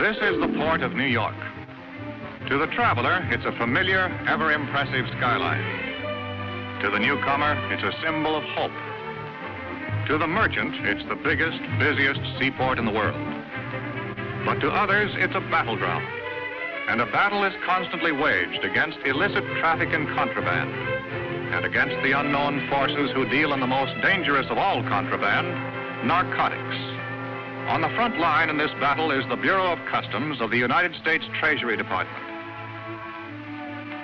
This is the port of New York. To the traveler, it's a familiar, ever-impressive skyline. To the newcomer, it's a symbol of hope. To the merchant, it's the biggest, busiest seaport in the world. But to others, it's a battleground. And a battle is constantly waged against illicit traffic in contraband and against the unknown forces who deal in the most dangerous of all contraband, narcotics. On the front line in this battle is the Bureau of Customs of the United States Treasury Department.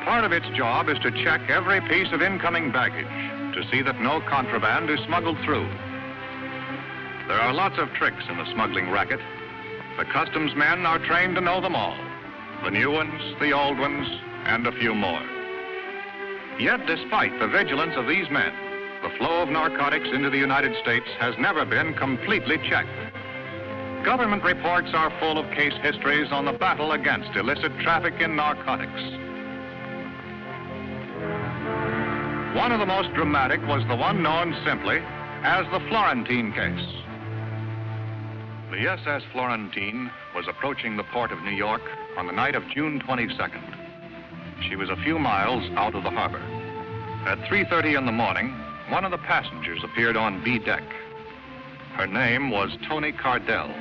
Part of its job is to check every piece of incoming baggage to see that no contraband is smuggled through. There are lots of tricks in the smuggling racket. The customs men are trained to know them all. The new ones, the old ones, and a few more. Yet despite the vigilance of these men, the flow of narcotics into the United States has never been completely checked. Government reports are full of case histories on the battle against illicit traffic in narcotics. One of the most dramatic was the one known simply as the Florentine case. The SS Florentine was approaching the port of New York on the night of June 22nd. She was a few miles out of the harbor. At 3:30 in the morning, one of the passengers appeared on B deck. Her name was Toni Cardell.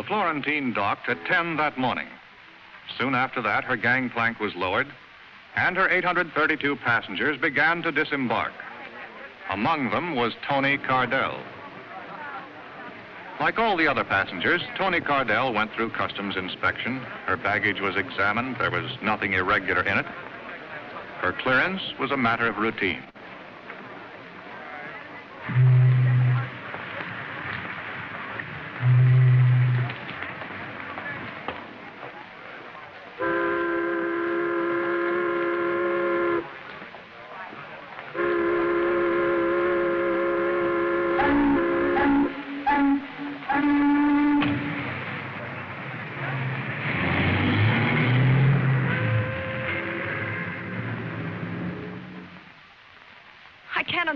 Florentine docked at 10 that morning. Soon after that, her gangplank was lowered, and her 832 passengers began to disembark. Among them was Toni Cardell. Like all the other passengers, Toni Cardell went through customs inspection. Her baggage was examined. There was nothing irregular in it. Her clearance was a matter of routine.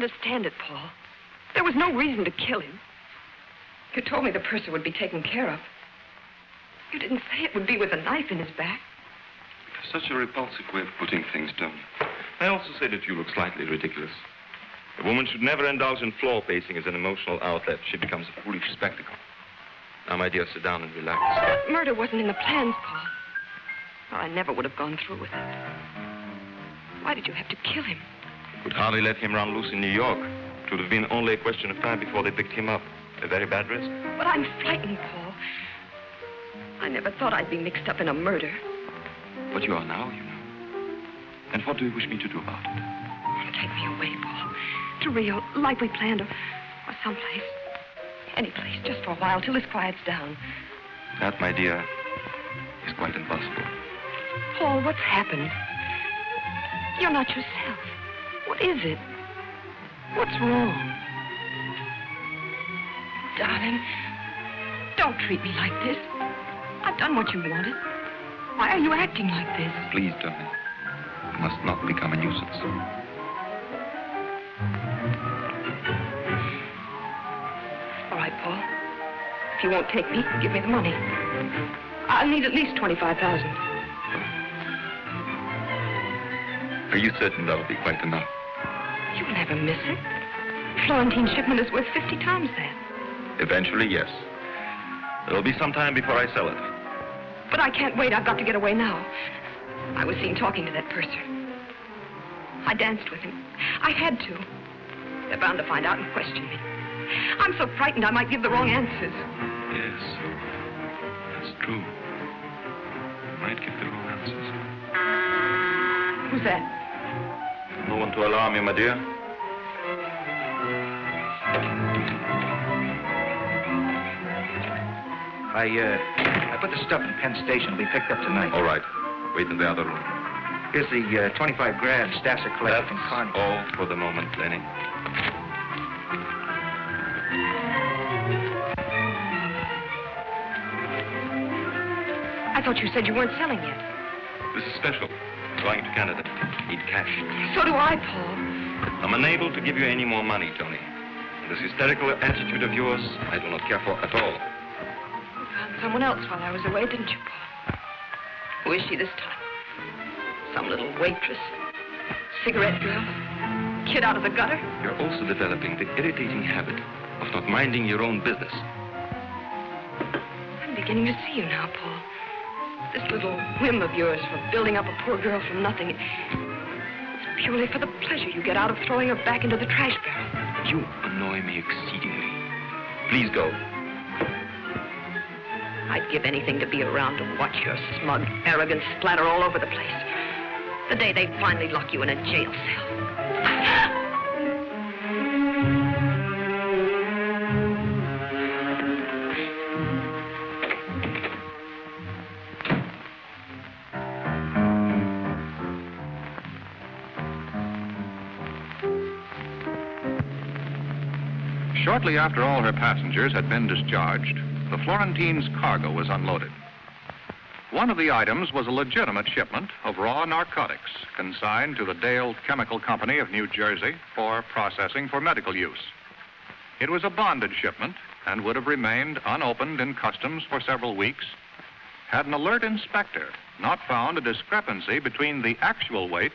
understand it, Paul. There was no reason to kill him. You told me the purser would be taken care of. You didn't say it would be with a knife in his back. Such a repulsive way of putting things, Tony. I also say that you look slightly ridiculous. A woman should never indulge in floor pacing as an emotional outlet. She becomes a foolish spectacle. Now, my dear, sit down and relax. But murder wasn't in the plans, Paul. Or I never would have gone through with it. Why did you have to kill him? You could hardly let him run loose in New York. It would have been only a question of time before they picked him up. A very bad risk. But I'm frightened, Paul. I never thought I'd be mixed up in a murder. But you are now, you know. And what do you wish me to do about it? Take me away, Paul. To Rio, like we planned, or someplace. Any place, just for a while, till this quiets down. That, my dear, is quite impossible. Paul, what's happened? You're not yourself. What is it? What's wrong? Darling, don't treat me like this. I've done what you wanted. Why are you acting like this? Please, Tony. You must not become a nuisance. All right, Paul. If you won't take me, give me the money. I'll need at least $25,000. Are you certain that'll be quite enough? You'll never miss it. Florentine's shipment is worth 50 times that. Eventually, yes. It'll be some time before I sell it. But I can't wait. I've got to get away now. I was seen talking to that purser. I danced with him. I had to. They're bound to find out and question me. I'm so frightened I might give the wrong answers. Yes, that's true. You might give the wrong answers. Who's that? No one to alarm you, my dear. I put the stuff in Penn Station. It'll be picked up tonight. All right. Wait in the other room. Here's the 25 grand Stasser collected from Connie. All for the moment, Lenny. I thought you said you weren't selling yet. This is special. Going to Canada. Need cash. So do I, Paul. I'm unable to give you any more money, Tony. This hysterical attitude of yours, I do not care for at all. You found someone else while I was away, didn't you, Paul? Who is she this time? Some little waitress? Cigarette girl? Kid out of the gutter? You're also developing the irritating habit of not minding your own business. I'm beginning to see you now, Paul. This little whim of yours for building up a poor girl from nothing, it's purely for the pleasure you get out of throwing her back into the trash barrel. You annoy me exceedingly. Please go. I'd give anything to be around to watch your smug arrogance splatter all over the place. The day they finally lock you in a jail cell. Shortly after all her passengers had been discharged, the Florentine's cargo was unloaded. One of the items was a legitimate shipment of raw narcotics consigned to the Dale Chemical Company of New Jersey for processing for medical use. It was a bonded shipment and would have remained unopened in customs for several weeks had an alert inspector not found a discrepancy between the actual weight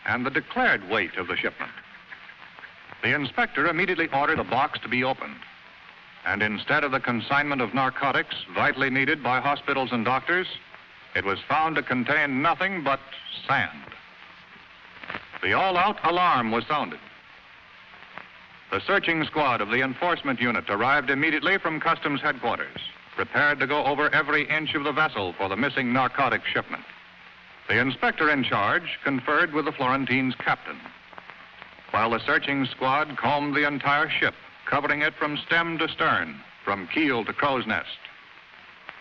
and the declared weight of the shipment. The inspector immediately ordered the box to be opened. And instead of the consignment of narcotics vitally needed by hospitals and doctors, it was found to contain nothing but sand. The all-out alarm was sounded. The searching squad of the enforcement unit arrived immediately from customs headquarters, prepared to go over every inch of the vessel for the missing narcotic shipment. The inspector in charge conferred with the Florentine's captain, while the searching squad combed the entire ship, covering it from stem to stern, from keel to crow's nest.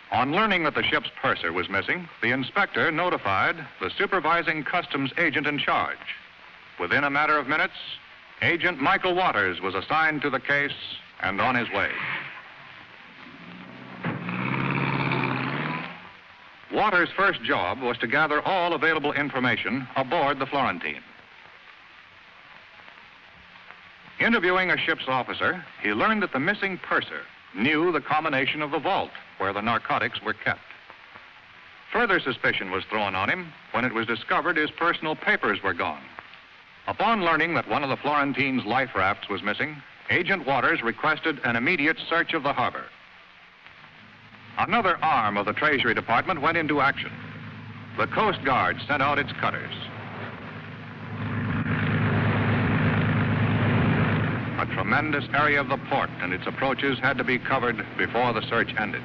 On learning that the ship's purser was missing, the inspector notified the supervising customs agent in charge. Within a matter of minutes, Agent Michael Waters was assigned to the case and on his way. Waters' first job was to gather all available information aboard the Florentine. Interviewing a ship's officer, he learned that the missing purser knew the combination of the vault where the narcotics were kept. Further suspicion was thrown on him when it was discovered his personal papers were gone. Upon learning that one of the Florentine's life rafts was missing, Agent Waters requested an immediate search of the harbor. Another arm of the Treasury Department went into action. The Coast Guard sent out its cutters. A tremendous area of the port and its approaches had to be covered before the search ended.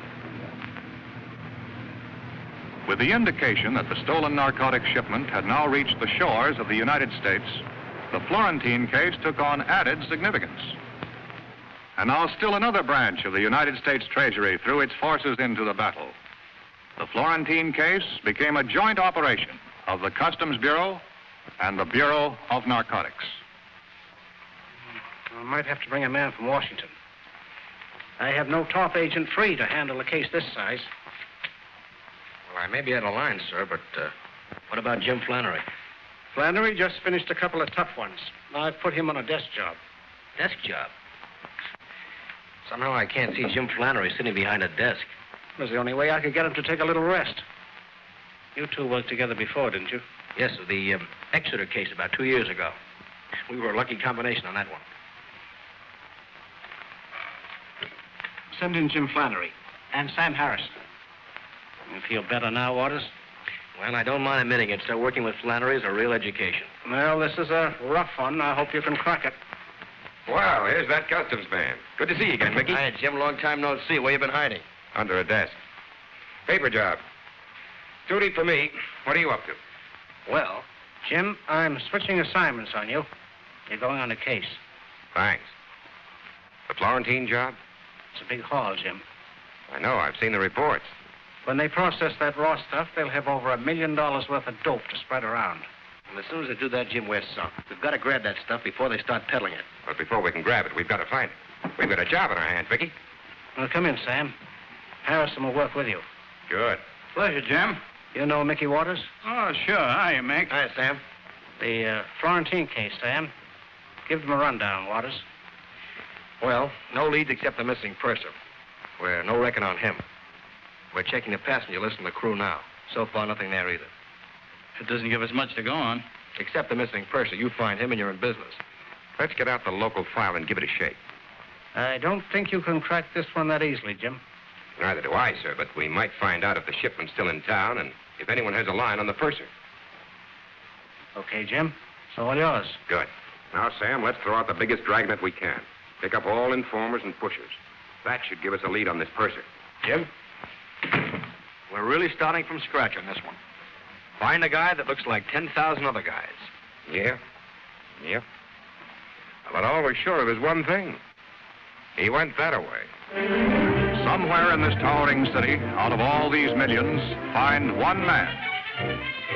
With the indication that the stolen narcotic shipment had now reached the shores of the United States, the Florentine case took on added significance. And now still another branch of the United States Treasury threw its forces into the battle. The Florentine case became a joint operation of the Customs Bureau and the Bureau of Narcotics. I might have to bring a man from Washington. I have no top agent free to handle a case this size. Well, I may be out of line, sir, but what about Jim Flannery? Flannery just finished a couple of tough ones. I've put him on a desk job. Desk job? Somehow I can't see Jim Flannery sitting behind a desk. It was the only way I could get him to take a little rest. You two worked together before, didn't you? Yes, the Exeter case about 2 years ago. We were a lucky combination on that one. Send in Jim Flannery and Sam Harrison. You feel better now, Waters? Well, I don't mind admitting it, sir. Working with Flannery is a real education. Well, this is a rough one. I hope you can crack it. Well, here's that customs man. Good to see you again, Mickey. Hi, Jim. Long time no see. Where you been hiding? Under a desk. Paper job. Too deep for me. What are you up to? Well, Jim, I'm switching assignments on you. You're going on a case. Thanks. The Florentine job? It's a big haul, Jim. I know. I've seen the reports. When they process that raw stuff, they'll have over $1 million worth of dope to spread around. And as soon as they do that, Jim, we're sunk. We've got to grab that stuff before they start peddling it. But before we can grab it, we've got to find it. We've got a job in our hands, Vicky. Well, come in, Sam. Harrison will work with you. Good. Pleasure, Jim. You know Mickey Waters? Oh, sure. Hi, Mick. Hi, Sam. The Florentine case, Sam. Give them a rundown, Waters. Well, no leads except the missing purser. We're no reckon on him. We're checking the passenger list and the crew now. So far, nothing there either. It doesn't give us much to go on. Except the missing purser. You find him and you're in business. Let's get out the local file and give it a shake. I don't think you can crack this one that easily, Jim. Neither do I, sir, but we might find out if the shipment's still in town and if anyone has a line on the purser. Okay, Jim. It's all yours. Good. Now, Sam, let's throw out the biggest dragnet we can. Pick up all informers and pushers. That should give us a lead on this purser. Jim? We're really starting from scratch on this one. Find a guy that looks like 10,000 other guys. Yeah? Yeah. But all we're sure of is one thing. He went that away. Somewhere in this towering city, out of all these millions, find one man.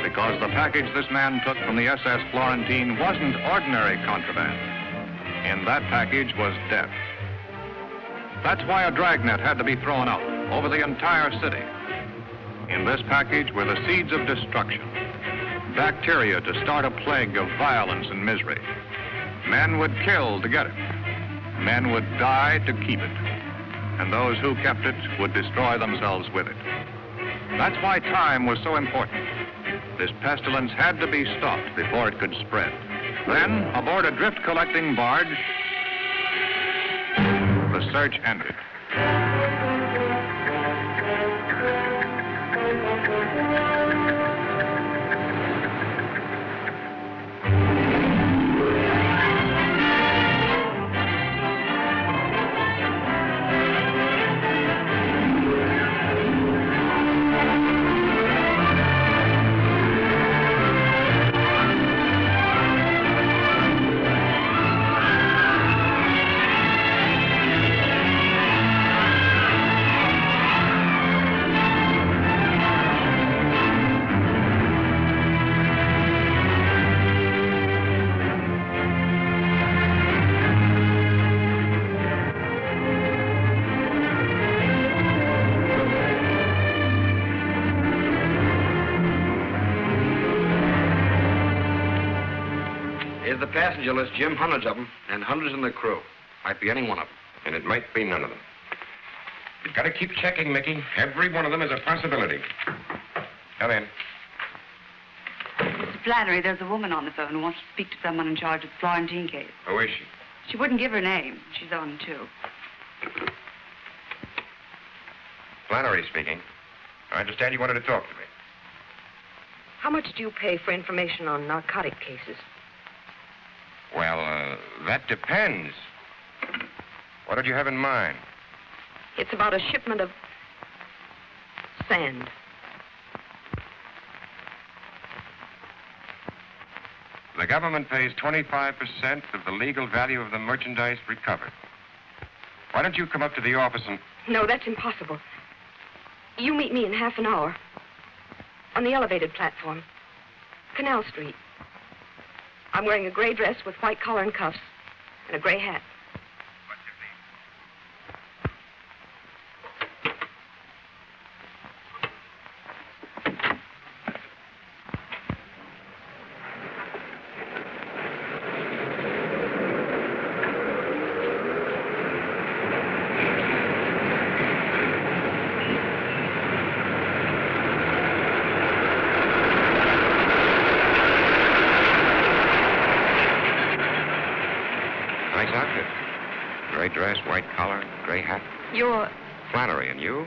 Because the package this man took from the SS Florentine wasn't ordinary contraband. In that package was death. That's why a dragnet had to be thrown out over the entire city. In this package were the seeds of destruction, bacteria to start a plague of violence and misery. Men would kill to get it. Men would die to keep it. And those who kept it would destroy themselves with it. That's why time was so important. This pestilence had to be stopped before it could spread. Then, aboard a drift-collecting barge, the search ended. Here's the passenger list, Jim. Hundreds of them, and hundreds in the crew. Might be any one of them. And it might be none of them. You've got to keep checking, Mickey. Every one of them is a possibility. Come in. Mr. Flannery, there's a woman on the phone who wants to speak to someone in charge of the Florentine case. Who is she? She wouldn't give her name. She's on, too. Flannery speaking. I understand you wanted to talk to me. How much do you pay for information on narcotic cases? Well, that depends. What did you have in mind? It's about a shipment of sand. The government pays 25% of the legal value of the merchandise recovered. Why don't you come up to the office and... No, that's impossible. You meet me in half an hour. On the elevated platform. Canal Street. I'm wearing a gray dress with white collar and cuffs. And a gray hat. What's your name? Nice outfit. Gray dress, white collar, gray hat. You're... Flannery, and you?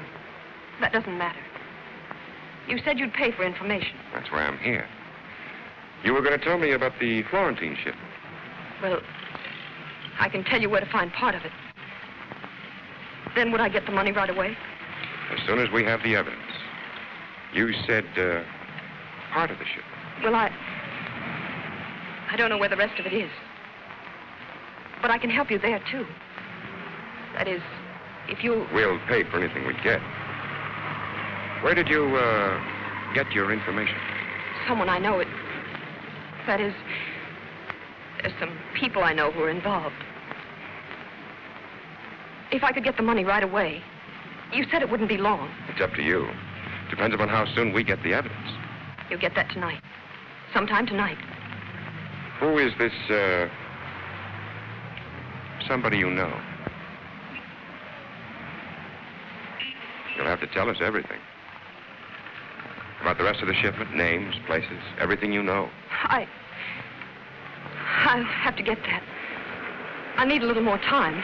That doesn't matter. You said you'd pay for information. That's why I'm here. You were going to tell me about the Florentine shipment. Well, I can tell you where to find part of it. Then would I get the money right away? As soon as we have the evidence. You said, part of the shipment. Well, I don't know where the rest of it is. But I can help you there, too. That is, if you... We'll pay for anything we get. Where did you, get your information? Someone I know. That is, there's some people I know who are involved. If I could get the money right away, you said it wouldn't be long. It's up to you. Depends upon how soon we get the evidence. You'll get that tonight. Sometime tonight. Who is this, somebody you know? You'll have to tell us everything. About the rest of the shipment, names, places, everything you know. I'll have to get that. I need a little more time.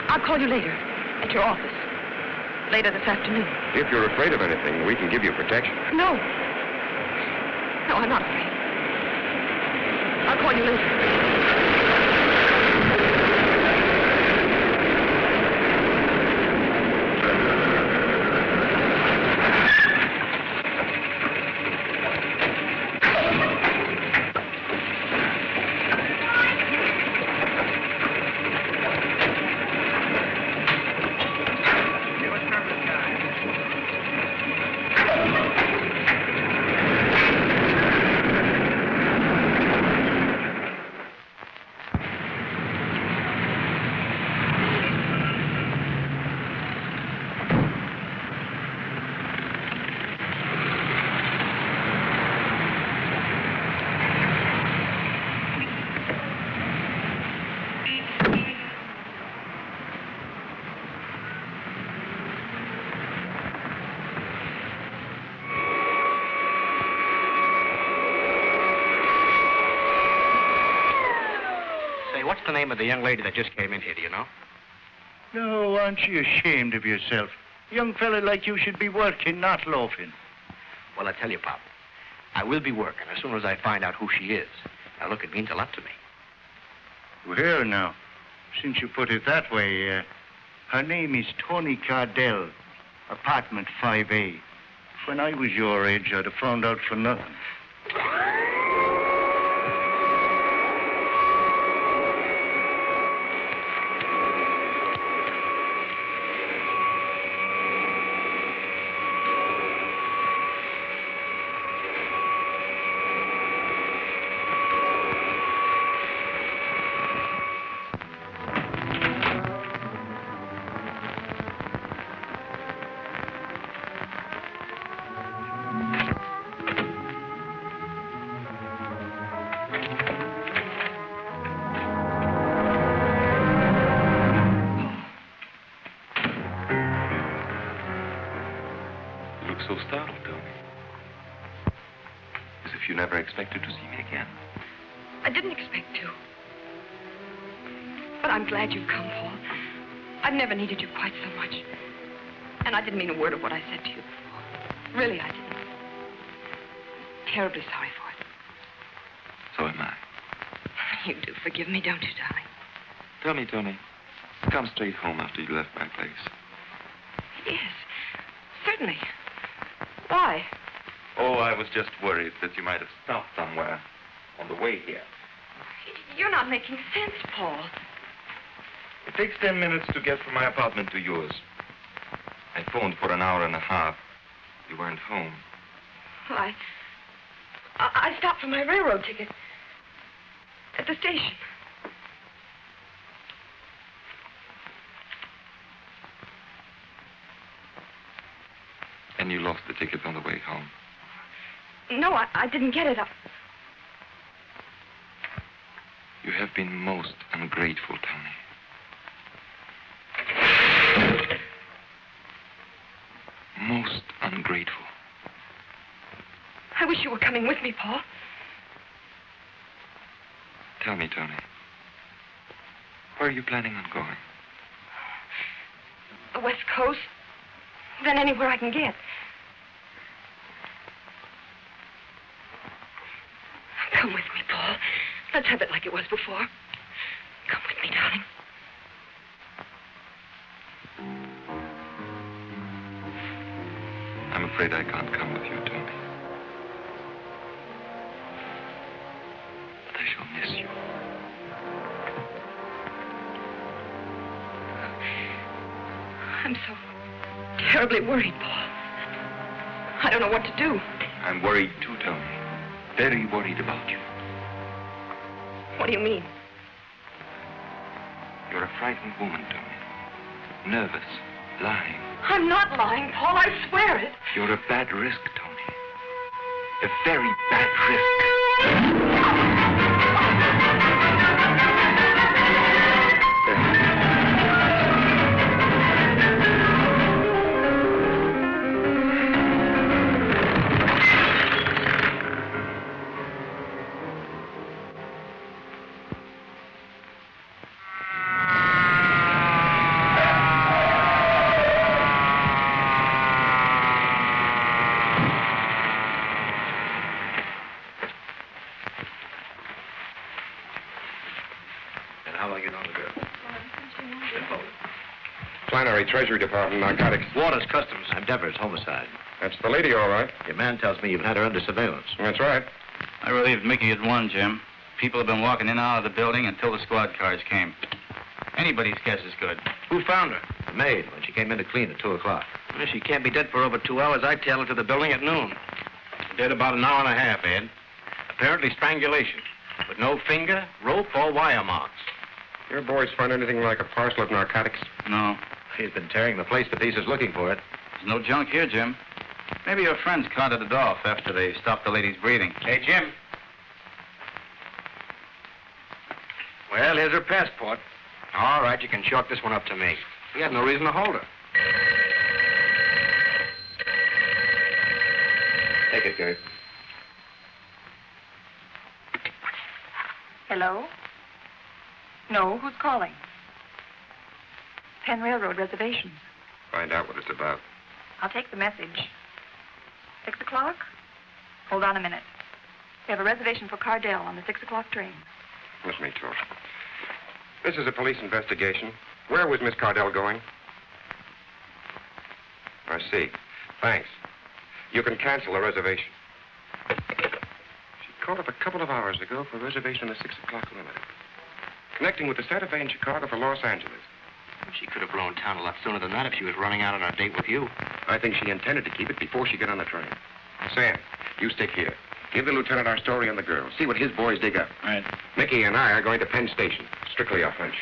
I'll call you later at your office. Later this afternoon. If you're afraid of anything, we can give you protection. No. No, I'm not afraid. I'll call you later. What's the name of the young lady that just came in here, do you know? No, aren't you ashamed of yourself? A young fella like you should be working, not loafing. Well, I tell you, Pop, I will be working as soon as I find out who she is. Now, look, it means a lot to me. Well, now, since you put it that way, her name is Tony Cardell, apartment 5A. When I was your age, I'd have found out for nothing. so startled, Tony. As if you never expected to see me again. I didn't expect to. But I'm glad you've come, Paul. I've never needed you quite so much. And I didn't mean a word of what I said to you before. Really, I didn't. Terribly sorry for it. So am I. You do forgive me, don't you, darling? Tell me, Tony, come straight home after you left my place. Yes, certainly. Why? Oh, I was just worried that you might have stopped somewhere on the way here. You're not making sense, Paul. It takes 10 minutes to get from my apartment to yours. I phoned for an hour and a half. You weren't home. Well, I stopped for my railroad ticket at the station. And you lost the ticket on the way home. No, I didn't get it. You have been most ungrateful, Tony. Most ungrateful. I wish you were coming with me, Paul. Tell me, Tony, where are you planning on going? The West Coast. Then anywhere I can get. Come with me, Paul. Let's have it like it was before. Come with me, darling. I'm afraid I can't come with you, Tony. But I shall miss you. I'm so terribly worried, Paul. I don't know what to do. I'm worried too, Tony. Very worried about you. What do you mean? You're a frightened woman, Tony. Nervous, lying. I'm not lying, Paul. I swear it. You're a bad risk, Tony. A very bad risk. Flannery, Treasury Department, narcotics. Waters, Customs. I'm Devers, homicide. That's the lady, all right. Your man tells me you've had her under surveillance. That's right. I relieved Mickey at 1, Jim. People have been walking in and out of the building until the squad cars came. Anybody's guess is good. Who found her? The maid, when she came in to clean at 2 o'clock. Well, she can't be dead for over 2 hours. I tailed her to the building at noon. Dead about an hour and a half, Ed. Apparently strangulation. With no finger, rope, or wire marks. Your boys find anything like a parcel of narcotics? No. He's been tearing the place to pieces looking for it. There's no junk here, Jim. Maybe your friends carted it off after they stopped the lady's breathing. Hey, Jim. Well, here's her passport. All right, you can chalk this one up to me. We had no reason to hold her. Take it, Gert. Hello? No, who's calling? Penn Railroad reservations. Find out what it's about. I'll take the message. 6 o'clock? Hold on a minute. We have a reservation for Cardell on the 6 o'clock train. Let me talk. This is a police investigation. Where was Miss Cardell going? I see. Thanks. You can cancel the reservation. She called up a couple of hours ago for a reservation on the 6 o'clock limit. Connecting with the Santa Fe in Chicago for Los Angeles. She could have blown town a lot sooner than that if she was running out on her date with you. I think she intended to keep it before she got on the train. Sam, you stick here. Give the lieutenant our story on the girl. See what his boys dig up. All right. Mickey and I are going to Penn Station. Strictly off hunch.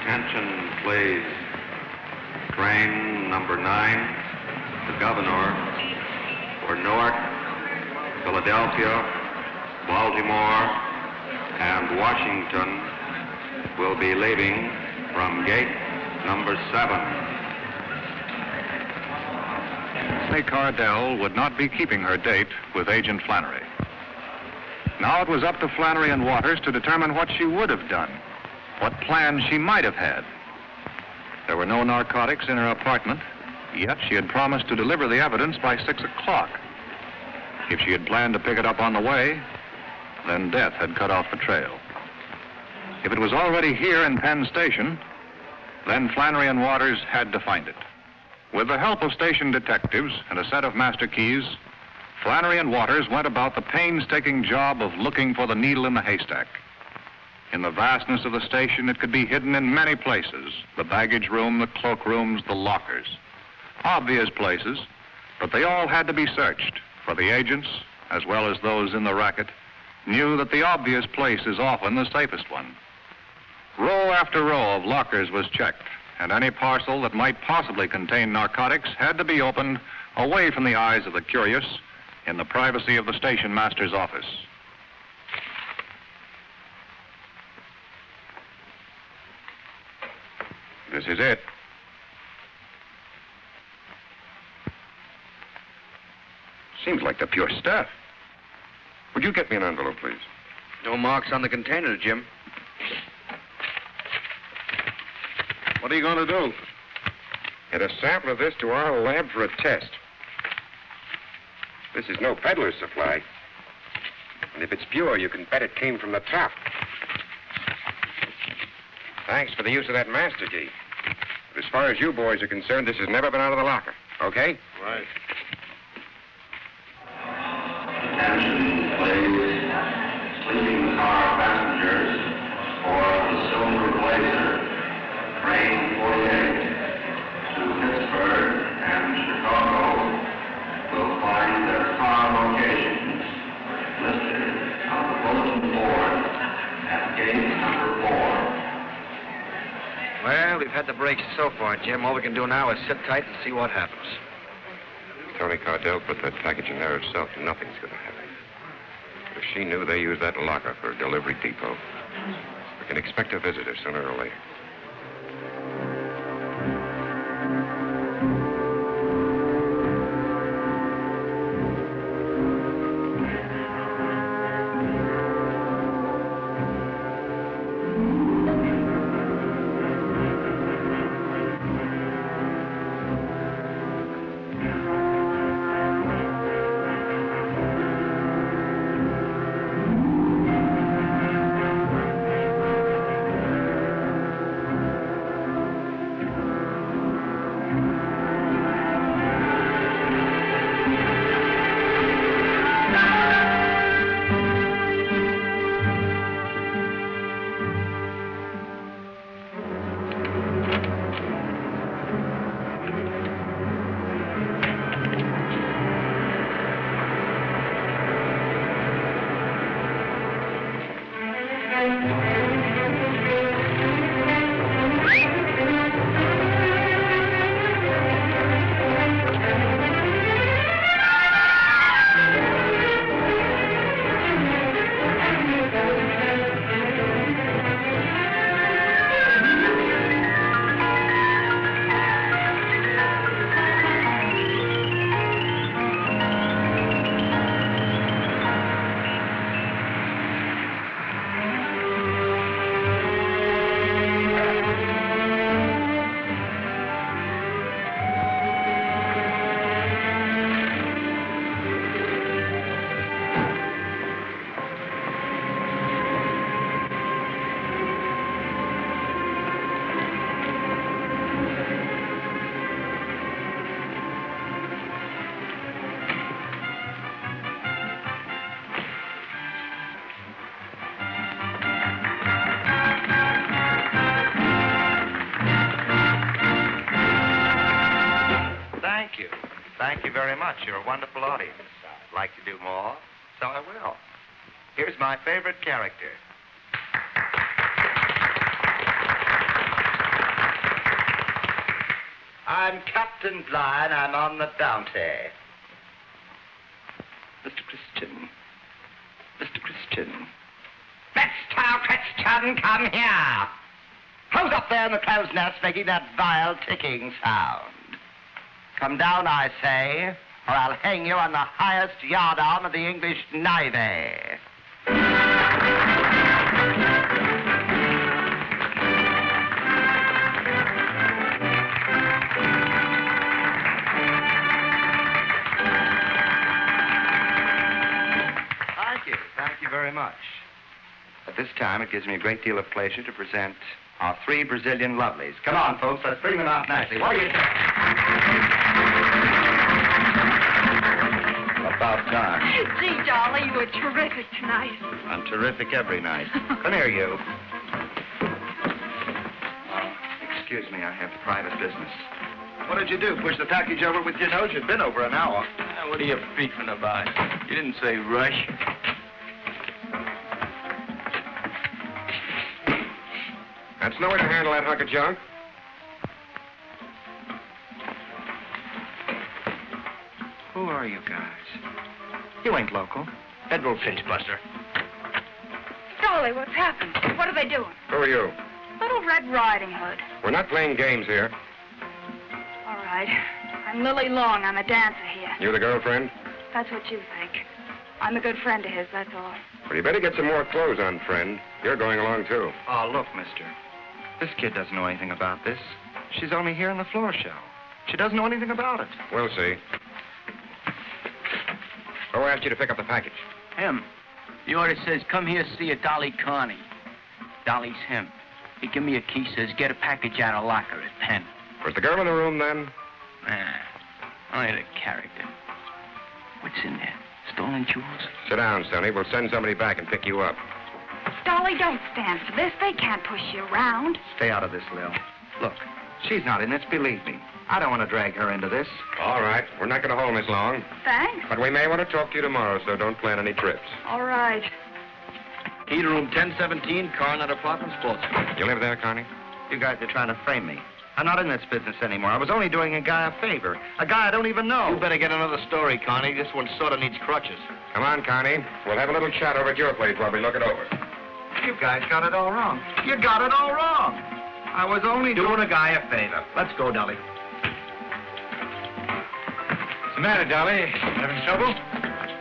Attention, please. Train number 9, the Governor, for Newark, Philadelphia, Baltimore, and Washington will be leaving from gate Number 7. May Cardell would not be keeping her date with Agent Flannery. Now it was up to Flannery and Waters to determine what she would have done, what plans she might have had. There were no narcotics in her apartment, yet she had promised to deliver the evidence by 6 o'clock. If she had planned to pick it up on the way, then death had cut off the trail. If it was already here in Penn Station, then Flannery and Waters had to find it. With the help of station detectives and a set of master keys, Flannery and Waters went about the painstaking job of looking for the needle in the haystack. In the vastness of the station, it could be hidden in many places: the baggage room, the cloakrooms, the lockers. Obvious places, but they all had to be searched, for the agents, as well as those in the racket, knew that the obvious place is often the safest one. Row after row of lockers was checked, and any parcel that might possibly contain narcotics had to be opened away from the eyes of the curious in the privacy of the station master's office. This is it. Seems like the pure stuff. Would you get me an envelope, please? No marks on the container, Jim. What are you going to do? Get a sample of this to our lab for a test. This is no peddler's supply. And if it's pure, you can bet it came from the top. Thanks for the use of that master key. But as far as you boys are concerned, this has never been out of the locker. Okay? Right. Attention, please. Sleeping car passengers for the Silver Blazer, train 48 to Pittsburgh and Chicago will find their car locations listed on the bulletin board at gate number 4. Well, we've had the breaks so far, Jim. All we can do now is sit tight and see what happens. Tony Cardell put that package in there herself. Nothing's going to happen. But if she knew they used that locker for a delivery depot, we can expect a visitor sooner or later. Thank you very much. You're a wonderful audience. I'd like to do more, so I will. Here's my favorite character. I'm Captain Bligh, and I'm on the bounty. Mr. Christian. Mr. Christian. Mr. Christian, come here. Who's up there in the crow's nest making that vile ticking sound? Come down, I say, or I'll hang you on the highest yardarm of the English Navy. Thank you very much. At this time, it gives me a great deal of pleasure to present our 3 Brazilian lovelies. Come on, folks, let's bring them out nicely. What do you think? About time. Gee, Dolly, you were terrific tonight. I'm terrific every night. Come here, you. Excuse me, I have private business. What did you do? Push the package over with your nose? You've been over an hour. What are you beefing about? You didn't say rush. That's no way to handle that hunk of junk. Who are you guys? You ain't local. Federal cinch buster. Dolly, what's happened? What are they doing? Who are you? Little Red Riding Hood. We're not playing games here. All right. I'm Lily Long. I'm a dancer here. You the girlfriend? That's what you think. I'm a good friend of his, that's all. Well, you better get some more clothes on, friend. You're going along, too. Oh, look, mister. This kid doesn't know anything about this. She's only here in the floor show. She doesn't know anything about it. We'll see. Who asked you to pick up the package? Him. The order says, come here, see a Dolly Carney. Dolly's him. He give me a key, says, get a package out of locker at Penn. Was the girl in the room then? Nah, only the character. What's in there? Stolen jewels? Sit down, Sonny. We'll send somebody back and pick you up. Dolly, don't stand for this. They can't push you around. Stay out of this, Lil. Look, she's not in this, believe me. I don't want to drag her into this. All right. We're not going to hold Miss Long. Thanks. But we may want to talk to you tomorrow, so don't plan any trips. All right. Key to room 1017, Coronet Apartments, Portsmouth. You live there, Connie? You guys are trying to frame me. I'm not in this business anymore. I was only doing a guy a favor. A guy I don't even know. You better get another story, Connie. This one sort of needs crutches. Come on, Connie. We'll have a little chat over at your place while we look it over. You guys got it all wrong. You got it all wrong. I was only Doing a guy a favor. Let's go, Dolly. What's the matter, Dolly? Having trouble?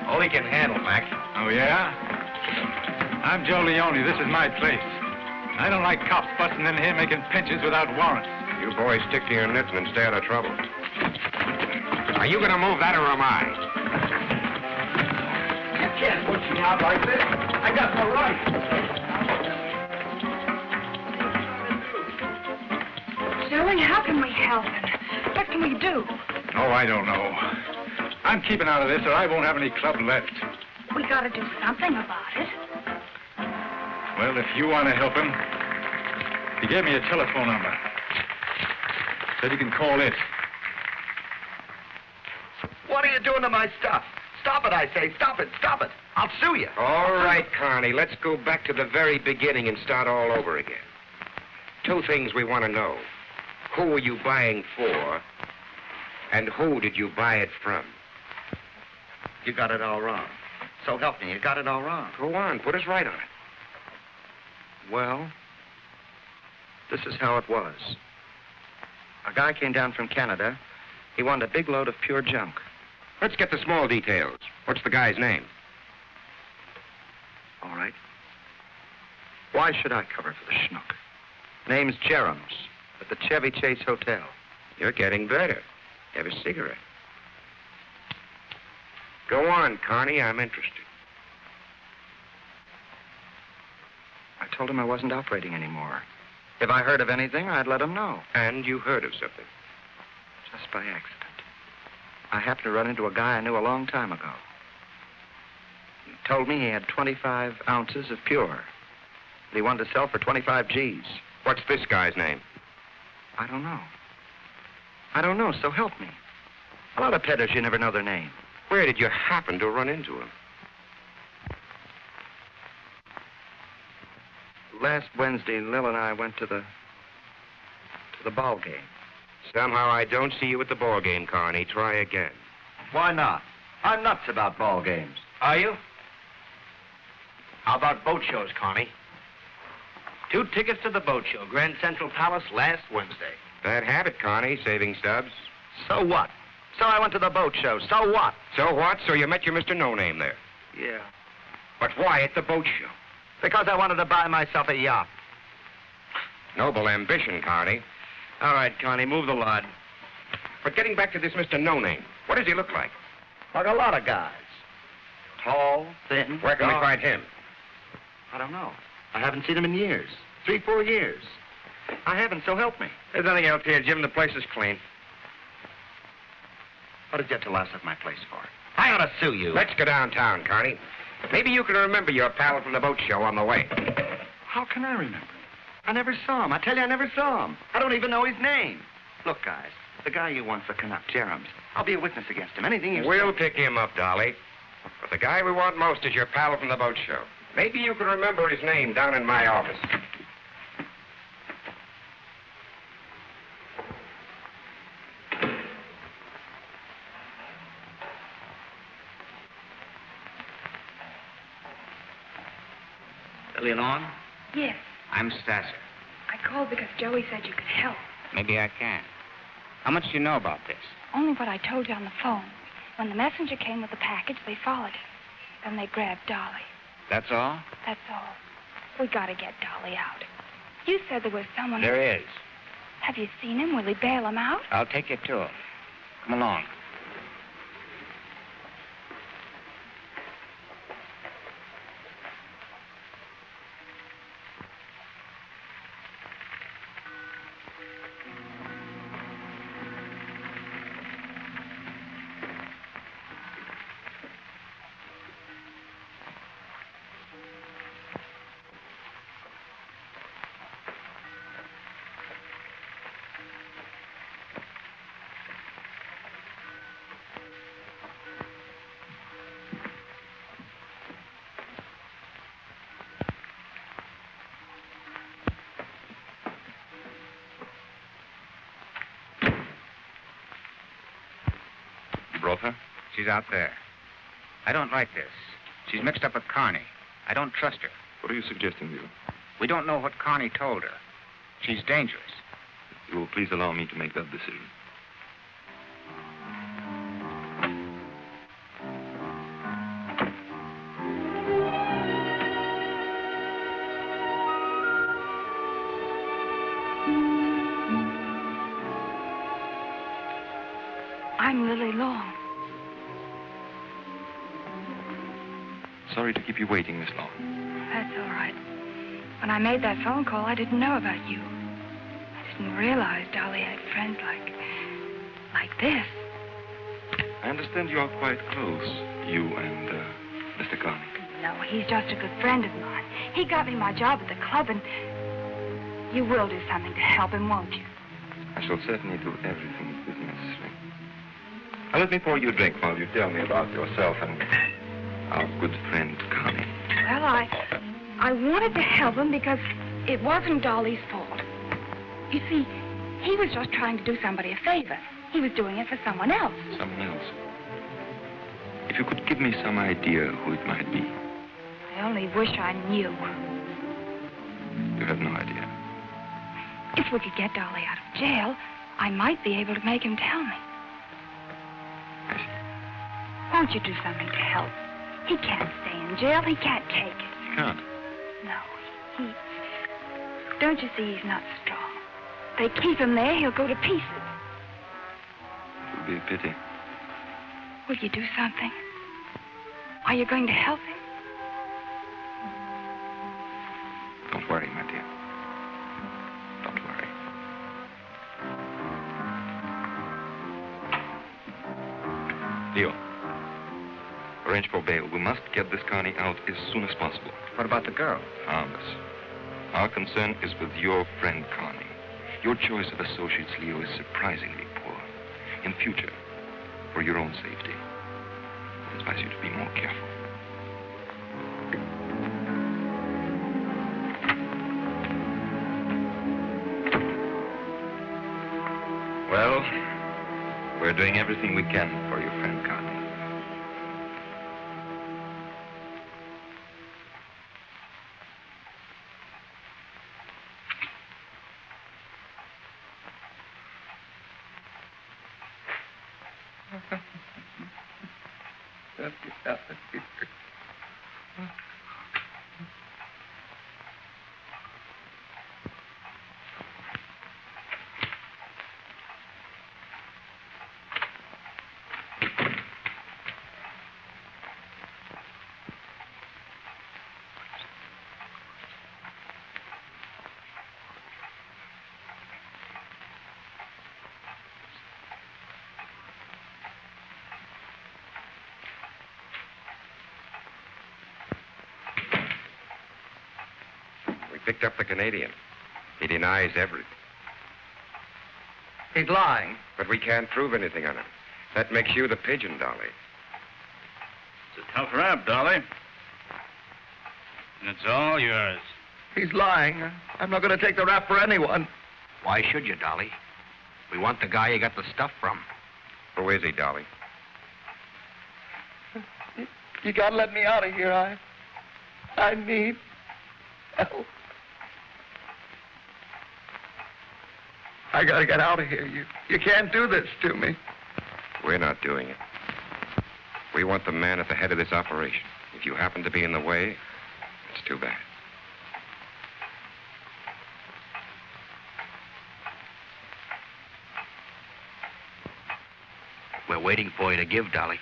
All he can handle, Mac. Oh, yeah? I'm Joe Leone. This is my place. I don't like cops busting in here making pinches without warrants. You boys stick to your knitting and stay out of trouble. Are you going to move that or am I? You can't push me out like this. I got no right. Joey, how can we help him? What can we do? Oh, I don't know. I'm keeping out of this or I won't have any club left. We gotta do something about it. Well, if you want to help him, he gave me a telephone number. Said you can call it. What are you doing to my stuff? Stop it, I say. Stop it. Stop it. I'll sue you. All right, Connie. Let's go back to the very beginning and start all over again. 2 things we want to know. Who were you buying for? And who did you buy it from? You got it all wrong. So help me, you got it all wrong. Go on. Put us right on it. Well, this is how it was. A guy came down from Canada. He wanted a big load of pure junk. Let's get the small details. What's the guy's name? All right. Why should I cover for the schnook? Name's Jerems, at the Chevy Chase Hotel. You're getting better. Have a cigarette. Go on, Connie. I'm interested. I told him I wasn't operating anymore. If I heard of anything, I'd let him know. And you heard of something. Just by accident. I happened to run into a guy I knew a long time ago. He told me he had 25 ounces of pure that he wanted to sell for 25 G's. What's this guy's name? I don't know. I don't know, so help me. A lot of peddlers, you never know their name. Where did you happen to run into him? Last Wednesday, Lil and I went to the ball game. Somehow I don't see you at the ball game, Connie. Try again. Why not? I'm nuts about ball games. Are you? How about boat shows, Connie? 2 tickets to the boat show, Grand Central Palace, last Wednesday. Bad habit, Connie, saving stubs. So what? So I went to the boat show. So what? So what? So you met your Mr. No-Name there. Yeah. But why at the boat show? Because I wanted to buy myself a yacht. Noble ambition, Connie. All right, Connie, move the lot. But getting back to this Mr. No-Name, what does he look like? Like a lot of guys. Tall, thin. Where can we dark. find him? I don't know. I haven't seen him in years. 3, 4 years. I haven't, so help me. There's nothing else here, Jim. The place is clean. What did you have to laugh at my place for? I ought to sue you. Let's go downtown, Connie. Maybe you can remember your pal from the boat show on the way. How can I remember? I never saw him. I tell you, I never saw him. I don't even know his name. Look, guys, the guy you want for Canuck, Jerems, I'll be a witness against him. Anything you We'll say. pick him up, Dolly. But the guy we want most is your pal from the boat show. Maybe you can remember his name down in my office. Lily Long? Yes. I'm Stasser. I called because Joey said you could help. Maybe I can. How much do you know about this? Only what I told you on the phone. When the messenger came with the package, they followed it. Then they grabbed Dolly. That's all? That's all. We gotta get Dolly out. You said there was someone... There is. Have you seen him? Will he bail him out? I'll take you to him. Come along. Brought her? She's out there. I don't like this. She's mixed up with Carney. I don't trust her. What are you suggesting, Leo? We don't know what Carney told her. She's dangerous. You will please allow me to make that decision. I'm Lily Long. Sorry to keep you waiting this long. That's all right. When I made that phone call, I didn't know about you. I didn't realize Dolly had friends like this. I understand you are quite close, you and Mr. Carney. No, he's just a good friend of mine. He got me my job at the club, and you will do something to help him, won't you? I shall certainly do everything that is necessary. Now, let me pour you a drink while you tell me about yourself and our good friend, Connie. Well, I wanted to help him because it wasn't Dolly's fault. You see, he was just trying to do somebody a favor. He was doing it for someone else. Someone else. If you could give me some idea who it might be. I only wish I knew. You have no idea. If we could get Dolly out of jail, I might be able to make him tell me. I see. Won't you do something to help? He can't stay in jail. He can't take it. You can't. No, he... Don't you see he's not strong? They keep him there, he'll go to pieces. It would be a pity. Will you do something? Are you going to help him? Don't worry, my dear. Don't worry. Leo, arrange for bail. We must get this Carney out as soon as possible. What about the girl? Harmless. Our concern is with your friend Carney. Your choice of associates, Leo, is surprisingly poor. In future, for your own safety, I advise you to be more careful. Well, we're doing everything we can for your friend Carney. Picked up the Canadian. He denies everything. He's lying. But we can't prove anything on him. That makes you the pigeon, Dolly. It's a tough rap, Dolly. And it's all yours. He's lying. I'm not going to take the rap for anyone. Why should you, Dolly? We want the guy you got the stuff from. Who is he, Dolly? You got to let me out of here. I need help. I got to get out of here. You can't do this to me. We're not doing it. We want the man at the head of this operation. If you happen to be in the way, it's too bad. We're waiting for you to give, Dolly.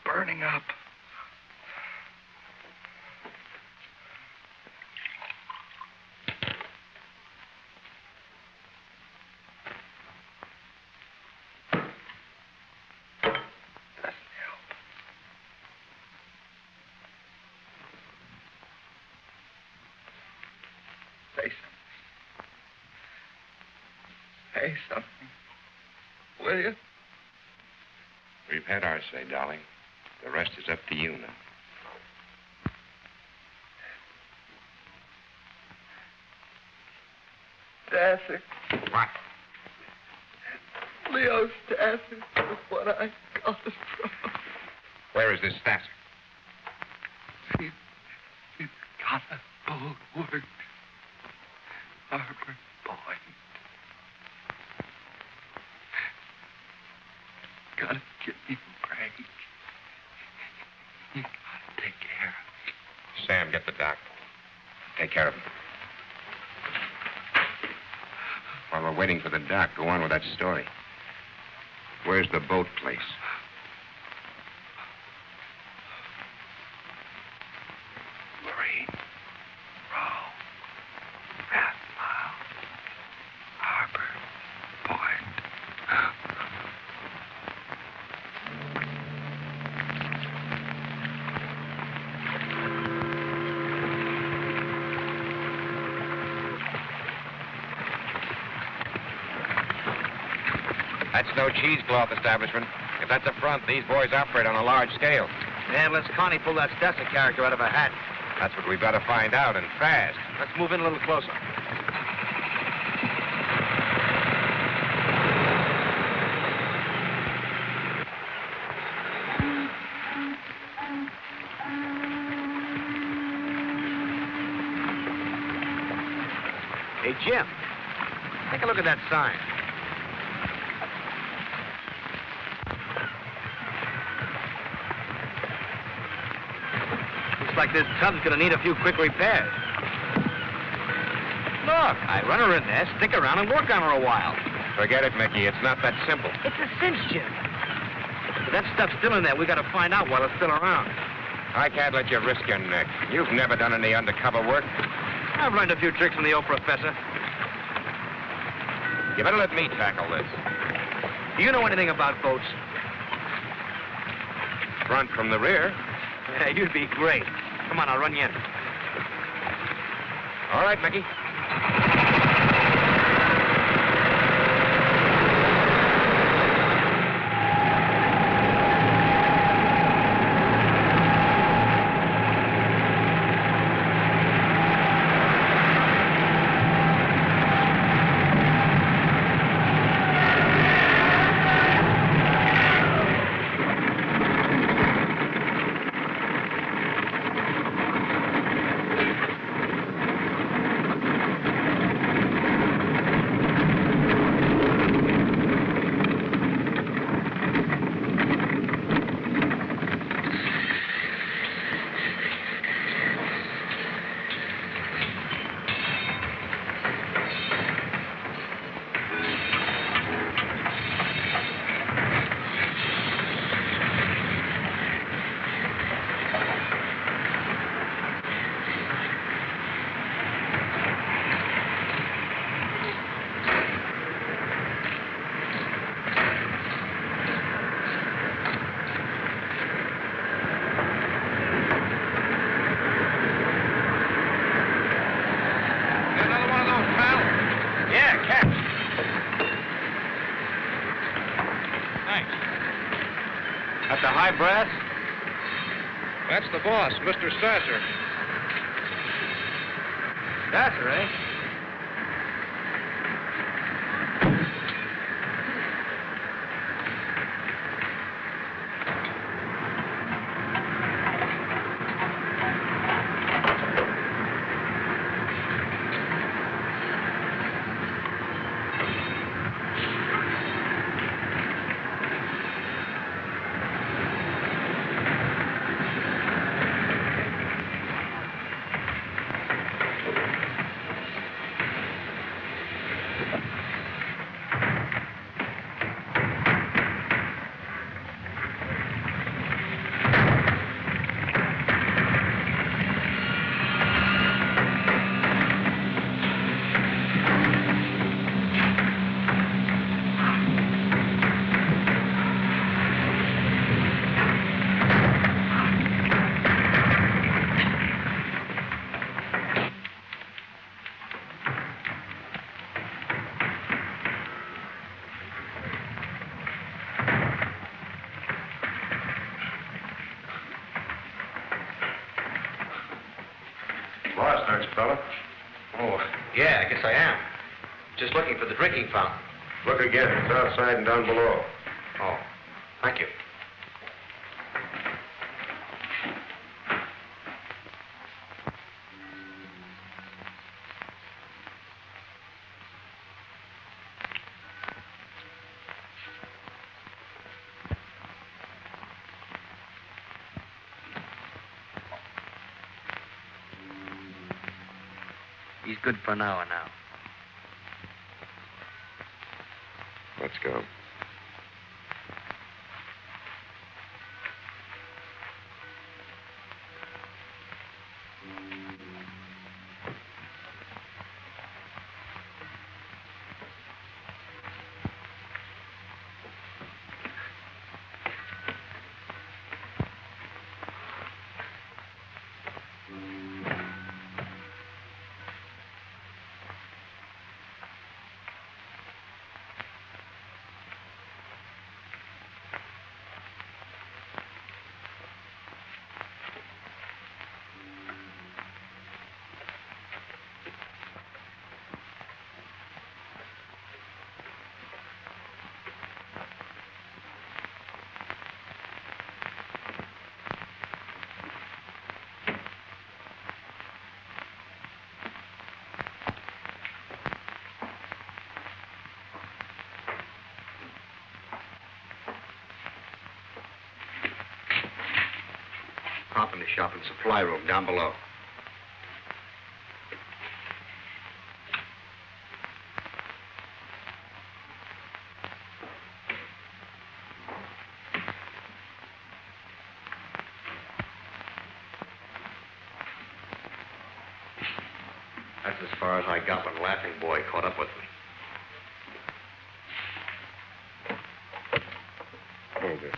Burning up. Doesn't help. Say something. Say something. Will you? We've had our say, darling. The rest is up to you now. Stassi. What? Leo Stassi is what I got it from. Where is this Stassi? He's got a bulwark. Harbor Point. Gotta give me a break. You gotta take care of him. Sam, get the doc. Take care of him. While we're waiting for the doc, go on with that story. Where's the boat place? Marine Row. Half Mile. Harbor Point. That's no cheesecloth establishment. If that's a front, these boys operate on a large scale. Yeah, unless Connie pulled that Stassi character out of a hat. That's what we've got to find out, and fast. Let's move in a little closer. Hey, Jim, take a look at that sign. Looks like this tub's gonna need a few quick repairs. Look, I run her in there, stick around, and work on her a while. Forget it, Mickey. It's not that simple. It's a cinch, Jim. If that stuff's still in there, we gotta find out while it's still around. I can't let you risk your neck. You've never done any undercover work. I've learned a few tricks from the old professor. You better let me tackle this. Do you know anything about boats? Front from the rear. Yeah, you'd be great. Come on, I'll run you in. All right, Mickey. Brass? That's the boss, Mr. Sasser. Sasser, eh? Lost, aren't you, fella? Oh, yeah, I guess I am. Just looking for the drinking fountain. Look again. It's outside and down below. Oh, thank you. He's good for an hour now. Let's go. Hop in the shop and supply room down below. That's as far as I got when Laughing Boy caught up with me. Hold this.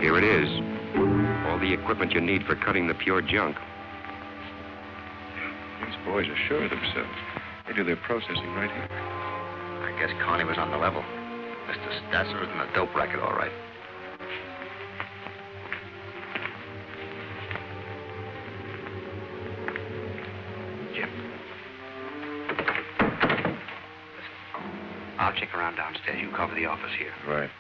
Here it is. All the equipment you need for cutting the pure junk. These boys are sure of themselves. They do their processing right here. I guess Connie was on the level. Mr. Stasser is in the dope racket, all right. Jim. I'll check around downstairs. You cover the office here. Right.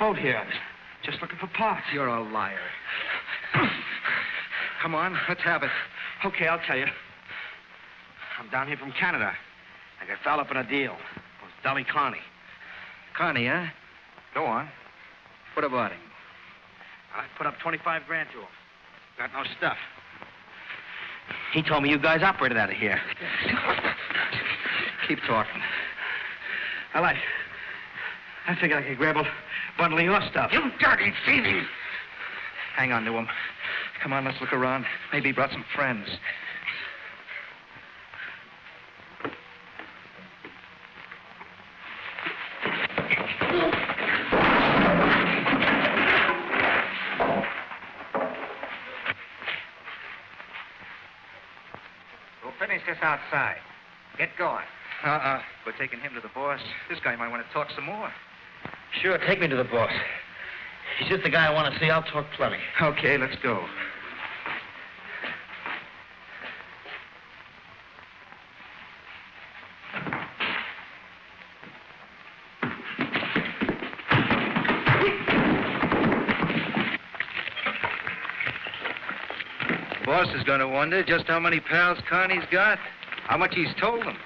Boat here. Just looking for parts. You're a liar. Come on, let's have it. Okay, I'll tell you. I'm down here from Canada. I got fouled up in a deal. It was Dolly Carney. Carney, huh? Go on. What about him? I put up 25 grand to him. Got no stuff. He told me you guys operated out of here. Keep talking. I I figured I could grab a bundle of your stuff. You dirty thieving! Hang on to him. Come on, let's look around. Maybe he brought some friends. We'll finish this outside. Get going. We're taking him to the boss. This guy might want to talk some more. Sure, take me to the boss. He's just the guy I want to see. I'll talk plenty. Okay, let's go. Boss is going to wonder just how many pals Connie's got, how much he's told them.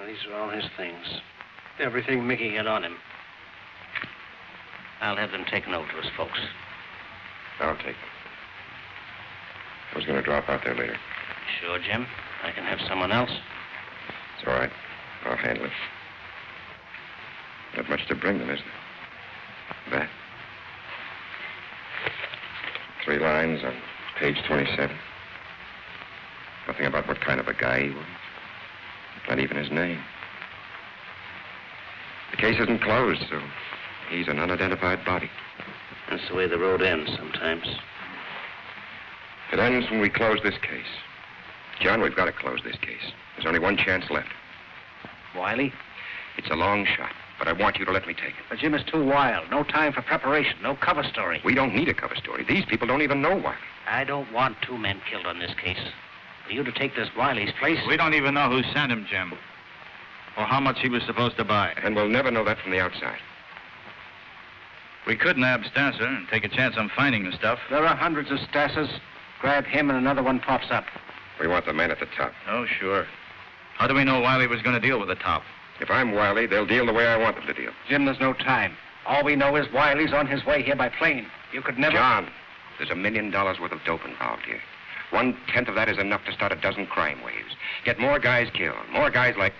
These are all his things. Everything Mickey had on him. I'll have them taken over to his folks. I'll take them. I was going to drop out there later. Sure, Jim. I can have someone else. It's all right. I'll handle it. Not much to bring them, is there? That. 3 lines on page 27. Nothing about what kind of a guy he was. Not even his name. The case isn't closed, so he's an unidentified body. That's the way the road ends sometimes. It ends when we close this case. John, we've got to close this case. There's only one chance left. Wiley? It's a long shot, but I want you to let me take it. But Jim is too wild. No time for preparation. No cover story. We don't need a cover story. These people don't even know Wiley. I don't want 2 men killed on this case. For you to take this Wiley's place... We don't even know who sent him, Jim. Or how much he was supposed to buy. And we'll never know that from the outside. We could nab Stasser and take a chance on finding the stuff. There are hundreds of Stassers. Grab him and another one pops up. We want the man at the top. Oh, sure. How do we know Wiley was going to deal with the top? If I'm Wiley, they'll deal the way I want them to deal. Jim, there's no time. All we know is Wiley's on his way here by plane. You could never... John, there's $1 million worth of dope involved here. 1/10 of that is enough to start a dozen crime waves. Get more guys killed. More guys like...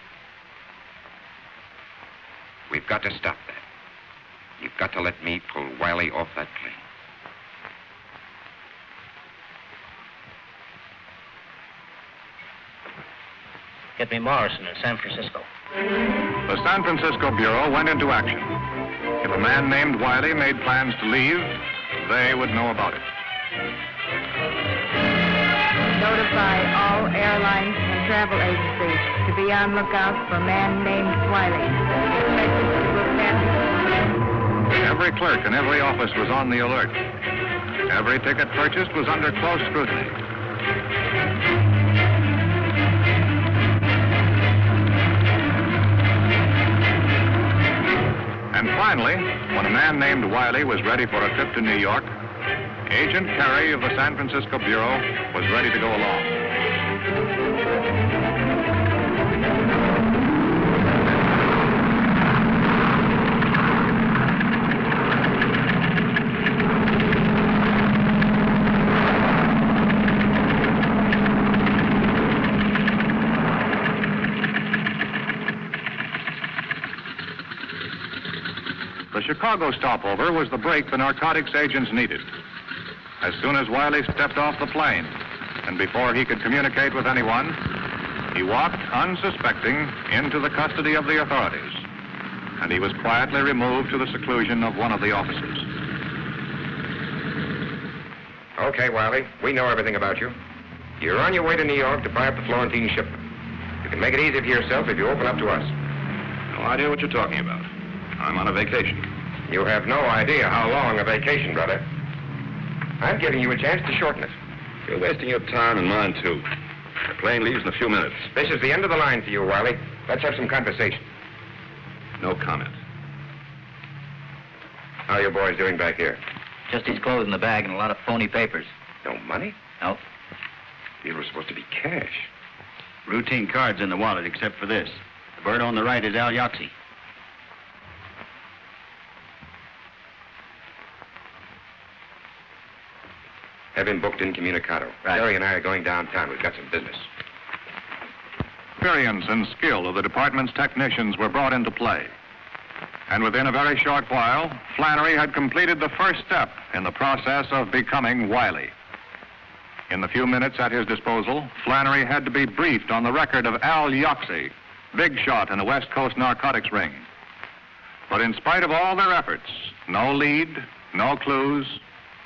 We've got to stop that. You've got to let me pull Wiley off that plane. Get me Morrison in San Francisco. The San Francisco Bureau went into action. If a man named Wiley made plans to leave, they would know about it. Notify all airlines and travel agencies to be on lookout for a man named Wiley. Every clerk in every office was on the alert. Every ticket purchased was under close scrutiny. And finally, when a man named Wiley was ready for a trip to New York, Agent Carey of the San Francisco Bureau was ready to go along. The Chicago stopover was the break the narcotics agents needed. As soon as Wiley stepped off the plane, and before he could communicate with anyone, he walked unsuspecting into the custody of the authorities, and he was quietly removed to the seclusion of one of the offices. Okay, Wiley. We know everything about you. You're on your way to New York to buy up the Florentine shipment. You can make it easy for yourself if you open up to us. No idea what you're talking about. I'm on a vacation. You have no idea how long a vacation, brother. I'm giving you a chance to shorten it. You're wasting your time and mine, too. The plane leaves in a few minutes. This is the end of the line for you, Wiley. Let's have some conversation. No comment. How are you boys doing back here? Just his clothes in the bag and a lot of phony papers. No money? No. These were supposed to be cash. Routine cards in the wallet, except for this. The bird on the right is Al Yahtzee. Have him booked incommunicado. Right. Jerry and I are going downtown. We've got some business. Experience and skill of the department's technicians were brought into play. And within a very short while, Flannery had completed the first step in the process of becoming wily. In the few minutes at his disposal, Flannery had to be briefed on the record of Al Yahtzee, big shot in the West Coast narcotics ring. But in spite of all their efforts, no lead, no clues,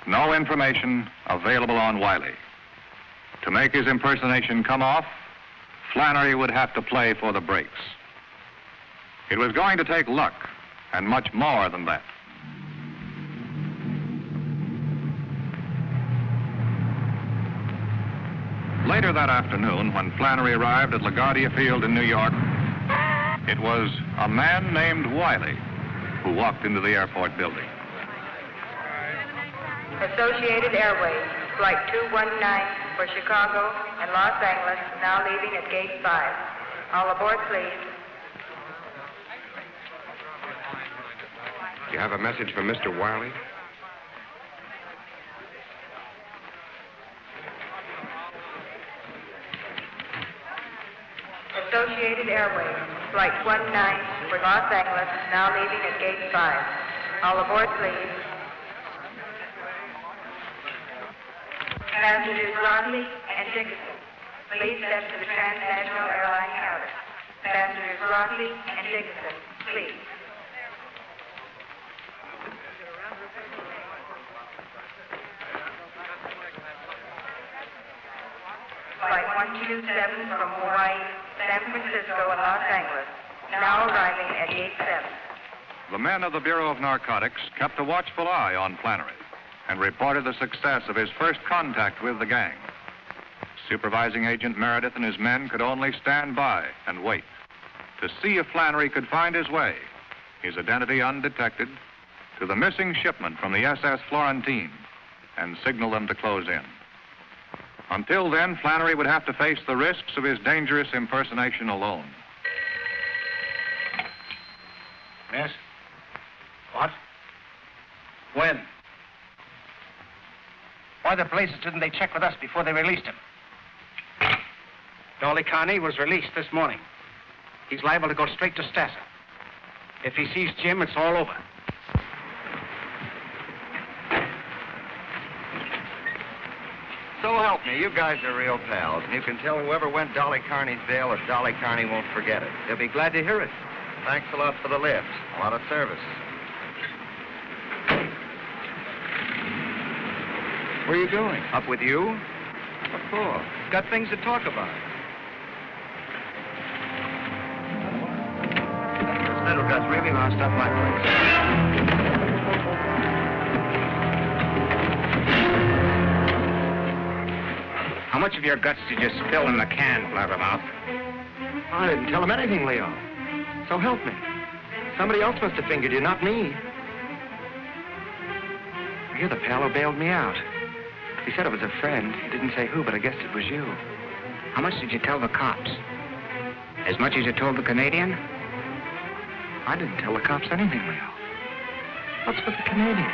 no information available on Wiley. To make his impersonation come off, Flannery would have to play for the breaks. It was going to take luck, and much more than that. Later that afternoon, when Flannery arrived at LaGuardia Field in New York, it was a man named Wiley who walked into the airport building. Associated Airways, Flight 219 for Chicago and Los Angeles, now leaving at Gate 5. All aboard, please. You have a message from Mr. Wiley? Associated Airways, Flight 19 for Los Angeles, now leaving at Gate 5. All aboard, please. Passengers Rodney and Dixon, please step to the Transnational Airline counter. Passengers Rodney and Dixon, please. Flight 127 from Hawaii, San Francisco, and Los Angeles, now arriving at Gate 7. The men of the Bureau of Narcotics kept a watchful eye on Flannery and reported the success of his first contact with the gang. Supervising Agent Meredith and his men could only stand by and wait to see if Flannery could find his way, his identity undetected, to the missing shipment from the SS Florentine and signal them to close in. Until then, Flannery would have to face the risks of his dangerous impersonation alone. Yes? What? When? Why the blazes didn't they check with us before they released him? Dolly Carney was released this morning. He's liable to go straight to Stassa. If he sees Jim, it's all over. So help me, you guys are real pals, and you can tell whoever went Dolly Carney's bail if Dolly Carney won't forget it. They'll be glad to hear it. Thanks a lot for the lift. A lot of service. Where are you going? Up with you? What for? Got things to talk about. This little gut's really lost up my place. How much of your guts did you spill in the can, Blabbermouth? I didn't tell him anything, Leo. So help me. Somebody else must have fingered you, not me. You're the pal who bailed me out. He said it was a friend. He didn't say who, but I guessed it was you. How much did you tell the cops? As much as you told the Canadian? I didn't tell the cops anything, Leo. What's with the Canadian?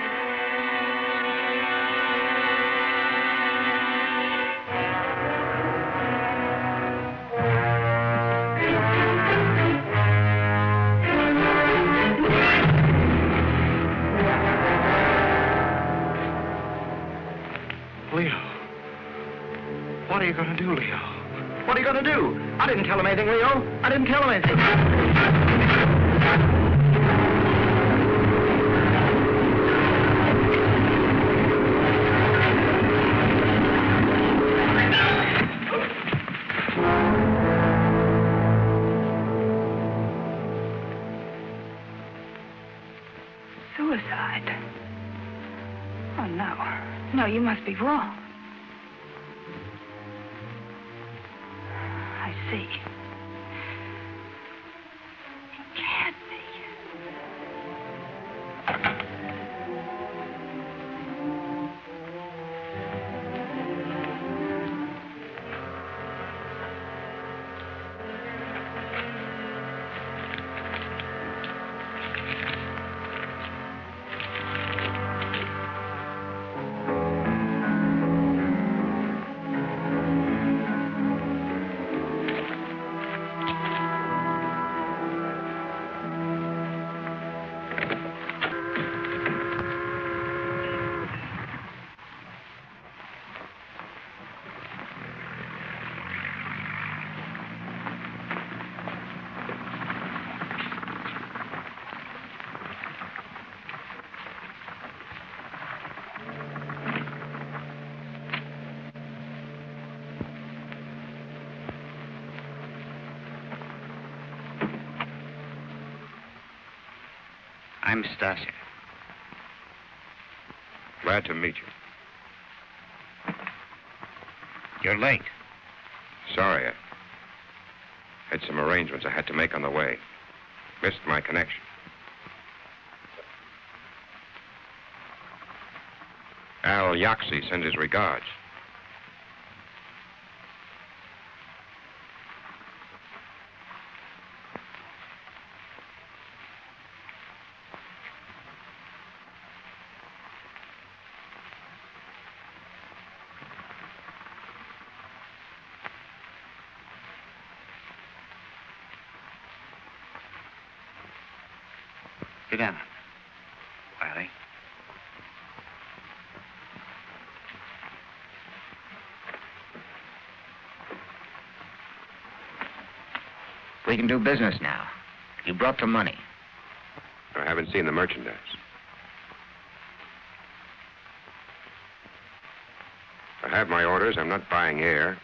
What are you going to do, Leo? What are you going to do? I didn't tell him anything, Leo. I didn't tell him anything. Suicide? Oh, no. No, you must be wrong. I see. It can't be. I'm Stasia. Glad to meet you. You're late. Sorry, I had some arrangements I had to make on the way. Missed my connection. Al Yaxie sends his regards. Sit down, Wiley. We can do business now. You brought the money. I haven't seen the merchandise. I have my orders. I'm not buying air.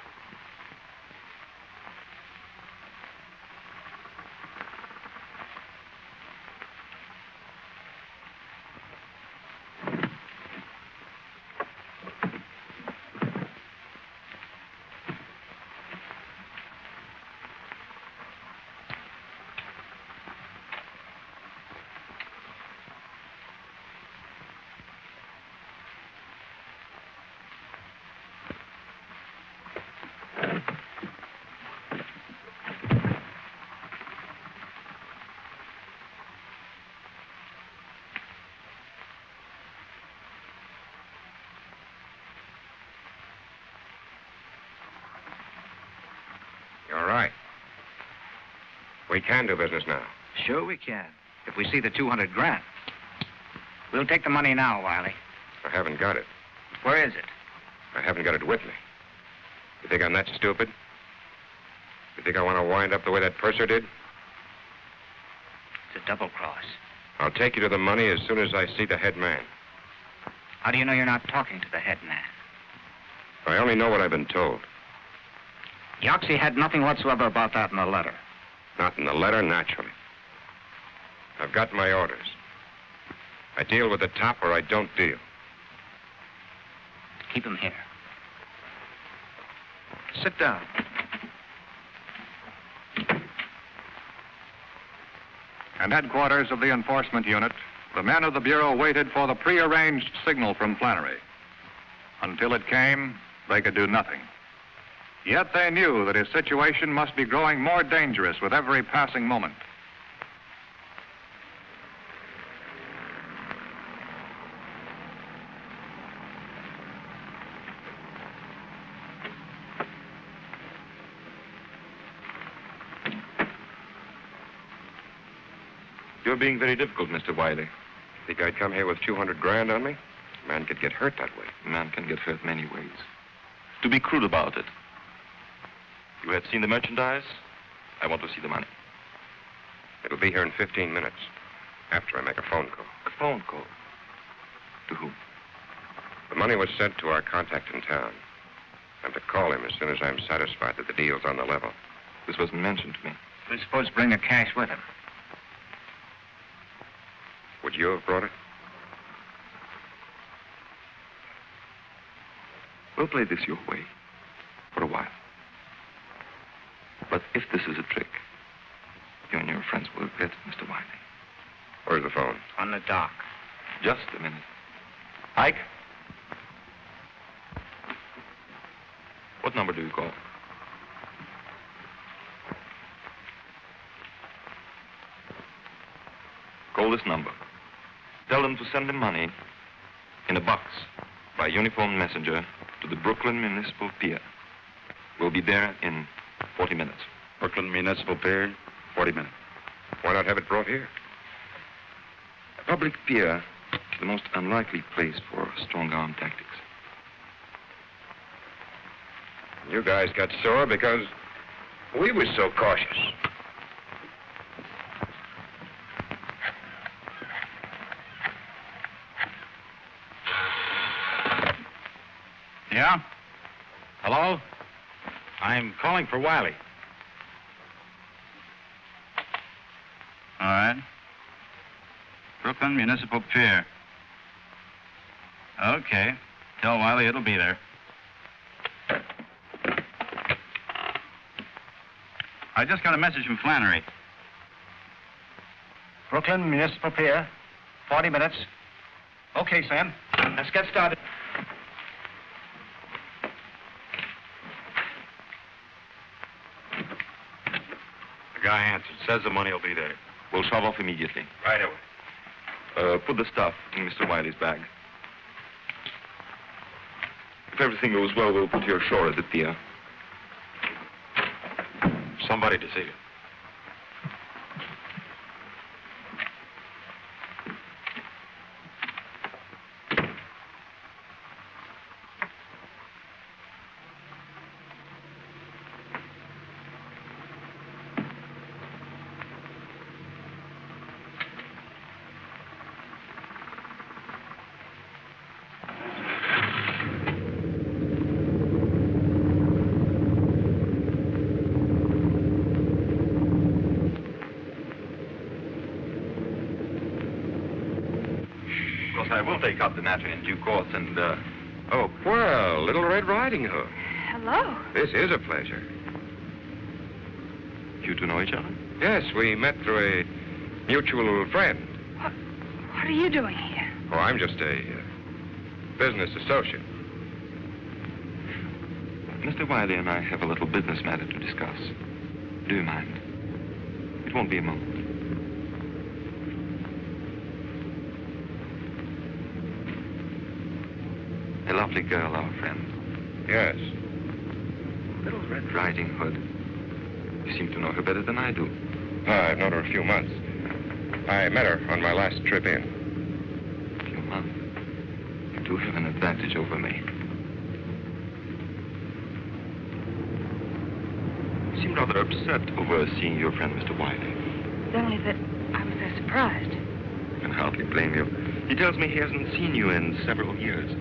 You're right. We can do business now. Sure we can. If we see the 200 grand. We'll take the money now, Wiley. I haven't got it. Where is it? I haven't got it with me. You think I'm that stupid? You think I want to wind up the way that purser did? It's a double cross. I'll take you to the money as soon as I see the head man. How do you know you're not talking to the head man? I only know what I've been told. Yaxie had nothing whatsoever about that in the letter. Not in the letter, naturally. I've got my orders. I deal with the top or I don't deal. Keep him here. Sit down. At headquarters of the enforcement unit, the men of the Bureau waited for the prearranged signal from Flannery. Until it came, they could do nothing. Yet they knew that his situation must be growing more dangerous with every passing moment. You're being very difficult, Mr. Wiley. Think I'd come here with 200 grand on me? A man could get hurt that way. A man can get hurt many ways. To be crude about it. You have seen the merchandise? I want to see the money. It'll be here in 15 minutes, after I make a phone call. A phone call? To whom? The money was sent to our contact in town. I'm to call him as soon as I'm satisfied that the deal's on the level. This wasn't mentioned to me. We're supposed to bring the cash with him. Would you have brought it? We'll play this your way for a while. But if this is a trick, you and your friends will regret it, Mr. Wiley. Where's the phone? On the dock. Just a minute. Ike? What number do you call? Call this number. Tell them to send the money in a box by uniformed messenger to the Brooklyn Municipal Pier. We'll be there in 40 minutes. Brooklyn Municipal Pier, 40 minutes. Why not have it brought here? A public pier is the most unlikely place for strong-arm tactics. You guys got sore because we were so cautious. Yeah? Hello? I'm calling for Wiley. All right. Brooklyn Municipal Pier. Okay. Tell Wiley it'll be there. I just got a message from Flannery. Brooklyn Municipal Pier, 40 minutes. Okay, Sam. Let's get started. The guy answered. Says the money will be there. We'll shove off immediately. Right away. Put the stuff in Mr. Wiley's bag. If everything goes well, we'll put you ashore at the pier. Somebody to see you. I will take up the matter in due course and, Oh, well, Little Red Riding Hood. Hello. This is a pleasure. You two know each other? Yes, we met through a mutual friend. What are you doing here? Oh, I'm just a business associate. Mr. Wiley and I have a little business matter to discuss. Do you mind? It won't be a moment. A lovely girl, our friend. Yes. Little Red Riding Hood. You seem to know her better than I do. I've known her a few months. I met her on my last trip in. A few months? You do have an advantage over me. You seem rather upset over seeing your friend, Mr. Wiley. It's only that I was so surprised. I can hardly blame you. He tells me he hasn't seen you in several years.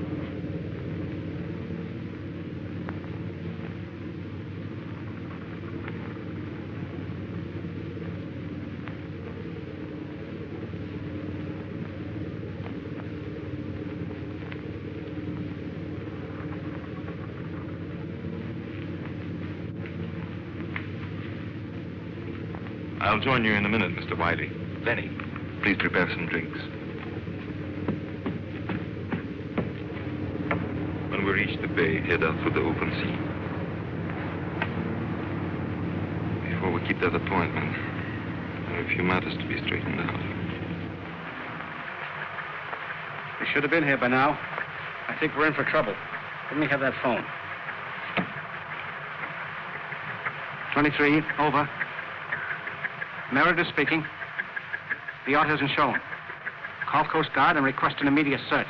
I'll join you in a minute, Mr. Wiley. Lenny, please prepare some drinks. When we reach the bay, head out for the open sea. Before we keep that appointment, there are a few matters to be straightened out. We should have been here by now. I think we're in for trouble. Let me have that phone. 23, over. Meredith speaking. The yacht hasn't shown. Call Coast Guard and request an immediate search.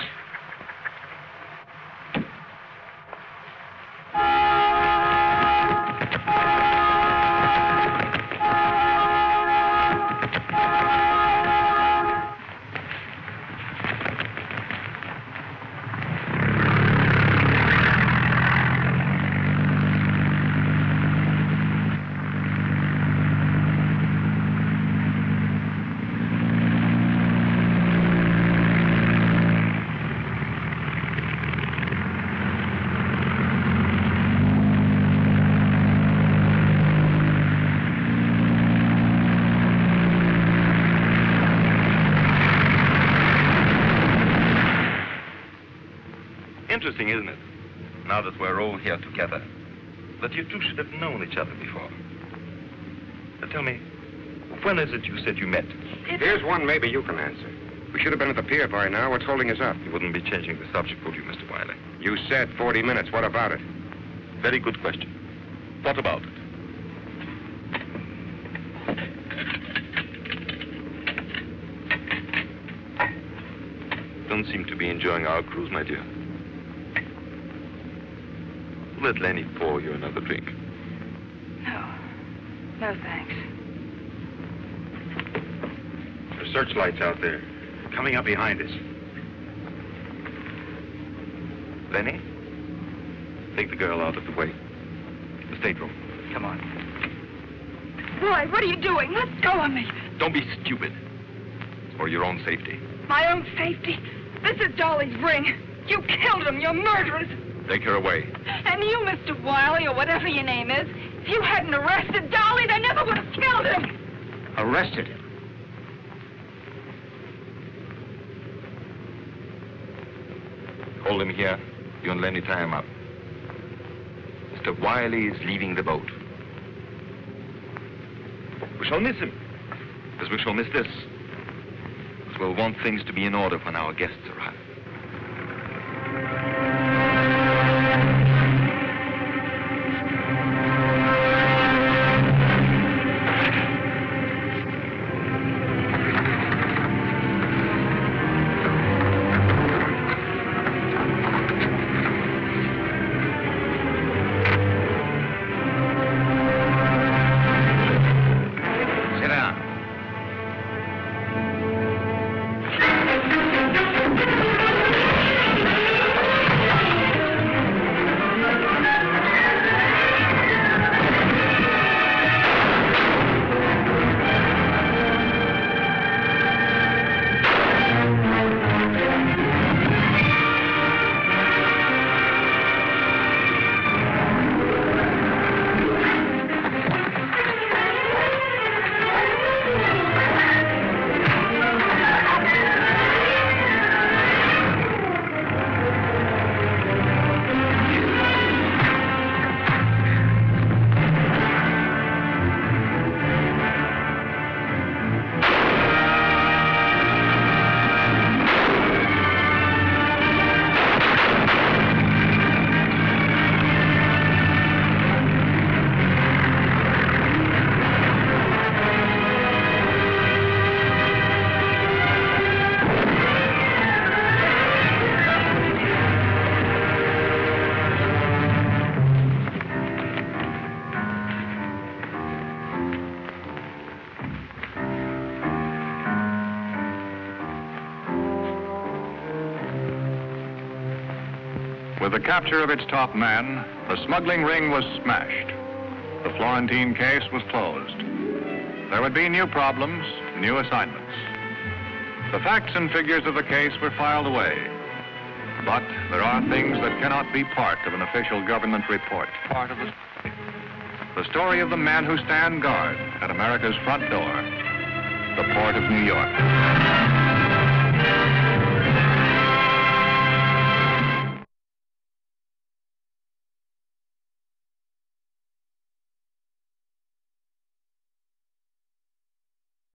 interesting, isn't it? Now that we're all here together, that you two should have known each other before. Now tell me, when is it you said you met? Here's one maybe you can answer. We should have been at the pier by now. What's holding us up? You wouldn't be changing the subject, would you, Mr. Wiley? You said 40 minutes. What about it? Very good question. What about it? Don't seem to be enjoying our cruise, my dear. Let Lenny pour you another drink. No. No, thanks. There's searchlights out there. Coming up behind us. Lenny, take the girl out of the way. The stateroom. Come on. Roy, what are you doing? Let go of me. Don't be stupid. It's for your own safety. My own safety. This is Dolly's ring. You killed him. You're murderers. Take her away. And you, Mr. Wiley, or whatever your name is, if you hadn't arrested Dolly, they never would have killed him. Arrested him? Hold him here. You and Lenny tie him up. Mr. Wiley is leaving the boat. We shall miss him, as we shall miss this. Because we'll want things to be in order when our guests arrive. With the capture of its top man, the smuggling ring was smashed. The Florentine case was closed. There would be new problems, new assignments. The facts and figures of the case were filed away. But there are things that cannot be part of an official government report. Part of the story of the men who stand guard at America's front door, the Port of New York.